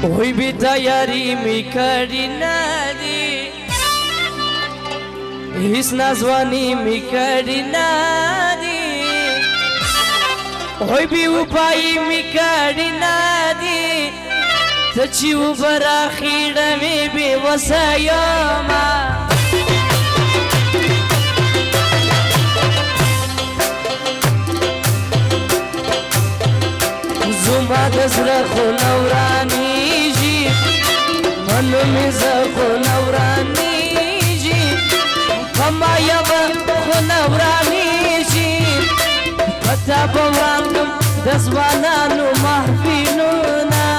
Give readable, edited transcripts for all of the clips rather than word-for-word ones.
وی بی تیاری می کری ندی هیس نازوانی می کری ندی وی بی وپایی می کری ندی تچی و برا خیڑ می بی وسایوما زما دزر خو نورانی جی منو می زخو نورانی جی کما یبا خو نورانی جی پتا بوانگم دزوانانو محفینونا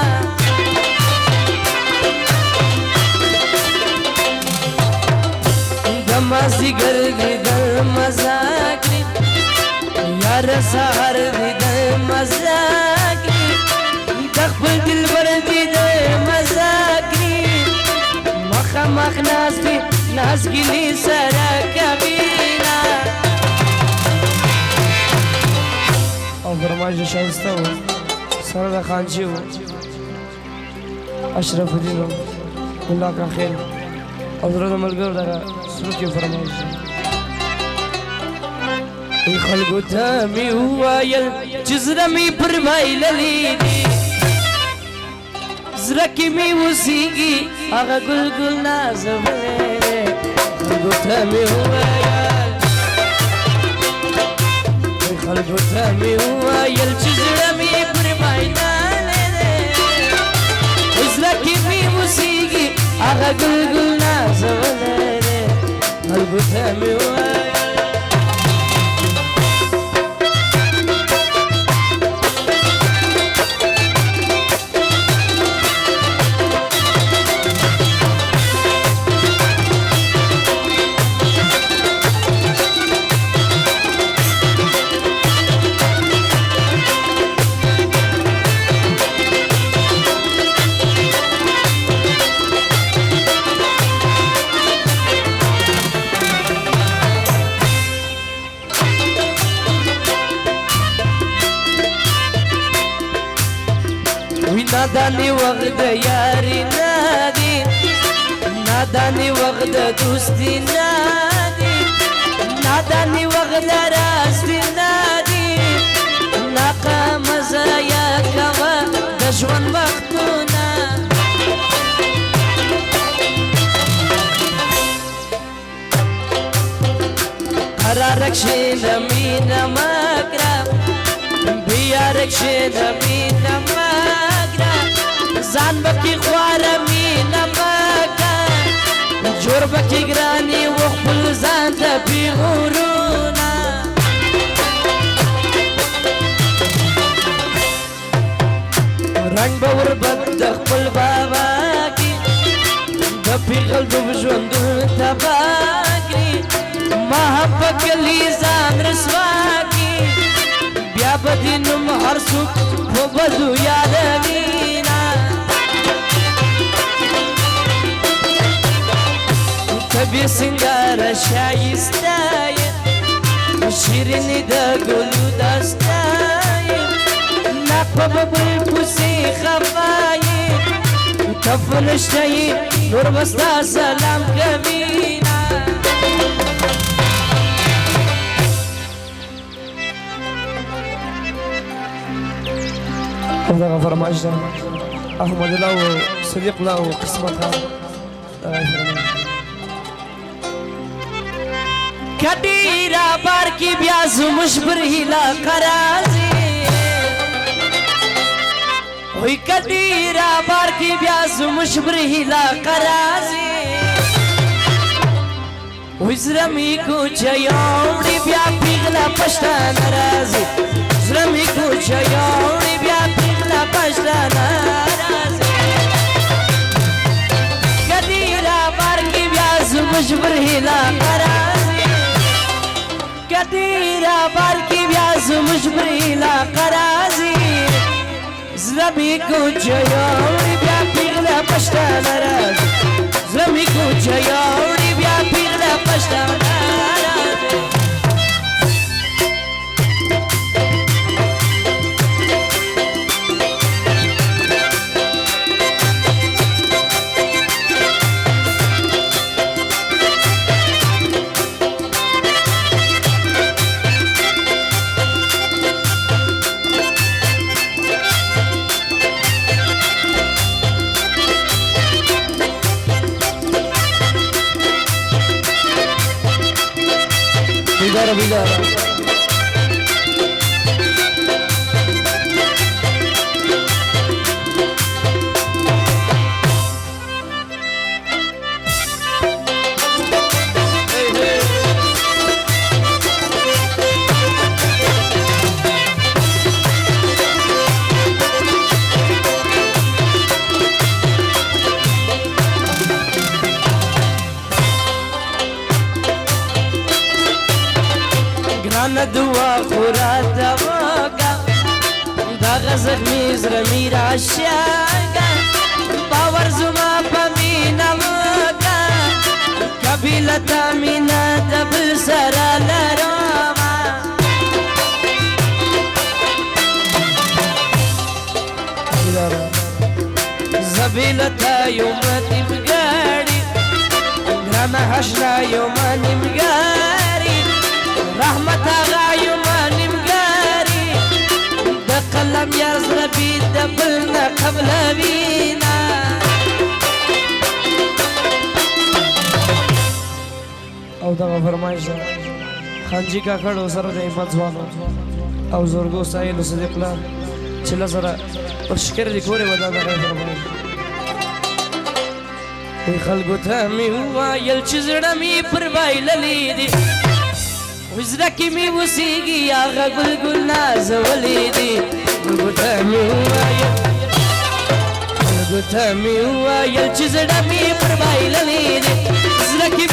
دمازی گردی دل مزاکری یار سهر دی دل مزاکری دخبل دل بردی دل مزاکری مخا مخ نازدی نازگیلی سرکبینا او فرمایش شایسته و سرد خانچی و اشرف الدین و اللہ کا خیل او درد ملگر دارا سلوکی فرمایش ای خلقو تامی وایل جزرمی پرمایل لیدی زرکی می وسیگی آغا گل گل نازویره خلقو تامی وایل ای خلقو تامی وایل جزرمی پرمایل لیدی زرکی می وسیگی آغا گل گل نازویره خلقو تامی وایل نادانی وقت یاری نادی نادانی وقت دوستی نادی نادانی وقت راستی نادی ناقا مزایا کوا دشوان وقتونا قرارک شینا مینا مکرم بیارک شینا مینا مکرم زان بکی خوارمی نمکا جور بکی گرانی و خپل زان تا پیغورونا رنگ باور بد دخپل بابا کی دا پیغل دو بجوندو تباکی محبت کلی زان رسوا کی بیا بدینم هر سوک و بدو یادوینا تبی سنگار شایستای شیرینی دا گلو دستای نقب ببل پوسی خفای تفنشتای نور بستا سلام کبینا خدا فرمایش ده احمد الله و صدیق الله و قسمت ها کدیرا بار کی بیاز مشبر ہلا قرازی ہوئی کدیرا بار کی بیاز مشبر ہلا قرازی ہوئی زرمی کو چیوڑی بیا پیغلا پشتا نرازی زرمی کو چیوڑی بیا پیغلا پشتا نرازی کدیرا بار کی بیاز مشبر ہلا قرازی کدیرا بار کی بیاز مشبر ہلا قرازی زرمی کو چیوڑی بیا پیغلا پشتا نرازی زرمی کو چیوڑی بیا پیغلا پشتا نرازی قبیله ګرانه دعا خو راته وکړه دغه زخمي زړه مې راشه باور زما په مینه وکړه قبیله ته مینه د بل سره لرمه زبیله ته یومه نیمګړې ګرانه هشله یومه نیمګړې رحمت آغا یومه نیمګړې د قلم یار زړه بې د بل نه قبلوینه او دغه فرمایش ده خانجي کاکړو سره د همت ځوانو او زورګو سایلو صدیق الله چې له سره پر شکر دې کورې وه دا دغه فرمایش خلکو ته مې وویل چې زړه مې پر بایللی دي زړه کې مې اوسېږي هغه ګلګل نازولې دي خلکو ته مې وویل چې زړه مې پر بایللی دي زړه کې